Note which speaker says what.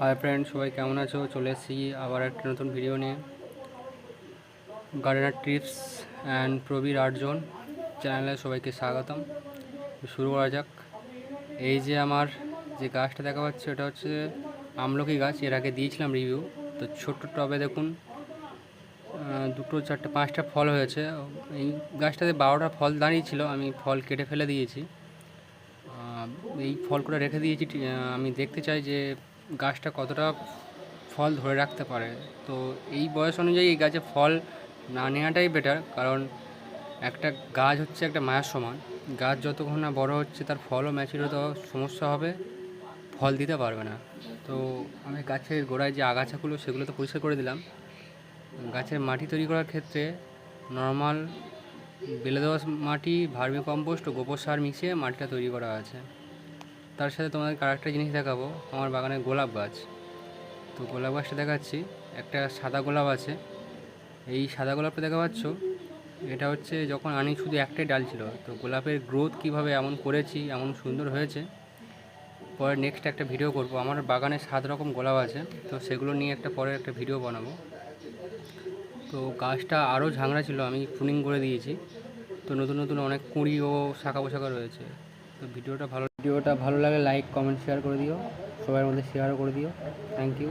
Speaker 1: Hi friend, সবাই কেমন আছো? চলে এসেছি আবার একটা নতুন ভিডিও নিয়ে। গার্ডেনার টিপস অ্যান্ড প্রবীর আর্টজন চ্যানেলে সবাইকে স্বাগতম। শুরু করা যাক। এই যে আমার যে গাছটা দেখা পাচ্ছে, এটা হচ্ছে আমলকি গাছ। এর আগে দিয়েছিলাম রিভিউ। তো ছোট্ট টবে দেখুন, দুটো চারটে পাঁচটা ফল হয়েছে। এই গাছটাতে 12টা ফল দাঁড়িয়েছিল, আমি ফল কেটে ফেলে দিয়েছি। এই ফলগুলো রেখে দিয়েছি। আমি দেখতে চাই যে গাছটা কতটা ফল ধরে রাখতে পারে। তো এই বয়স অনুযায়ী এই গাছে ফল না নেওয়াটাই বেটার, কারণ একটা গাছ হচ্ছে একটা মায়ের সমান। গাছ যতক্ষণ না বড় হচ্ছে তার ফলও ম্যাচিউর হতে সমস্যা হবে, ফল দিতে পারবে না। তো আমি গাছের গোড়ায় যে আগাছাগুলো সেগুলো তো পরিষ্কার করে দিলাম। গাছের মাটি তৈরি করার ক্ষেত্রে নর্মাল বেলে দেওয়া মাটি, ভার্মি কম্পোস্ট ও গোবর সার মিশিয়ে মাটিটা তৈরি করা আছে। তার সাথে তোমাদেরকে আরেকটা জিনিস দেখাবো, আমার বাগানে গোলাপ গাছ। তো গোলাপ গাছটা দেখাচ্ছি, একটা সাদা গোলাপ আছে। এই সাদা গোলাপটা দেখা পাচ্ছ, এটা হচ্ছে যখন আনি শুধু একটাই ডাল ছিল। তো গোলাপের গ্রোথ কীভাবে এমন করেছি, এমন সুন্দর হয়েছে, পরে নেক্সট একটা ভিডিও করব। আমার বাগানে 7 রকম গোলাপ আছে, তো সেগুলো নিয়ে পরে একটা ভিডিও বানাবো। তো গাছটা আরও ঝাংড়া ছিল, আমি প্রুনিং করে দিয়েছি। তো নতুন নতুন অনেক কুঁড়ি ও শাখা পোশাখা রয়েছে। তো ভিডিওটা ভালো লাগলে লাইক কমেন্ট শেয়ার করে দিও, সবার মধ্যে শেয়ারও করে দিও। Thank you.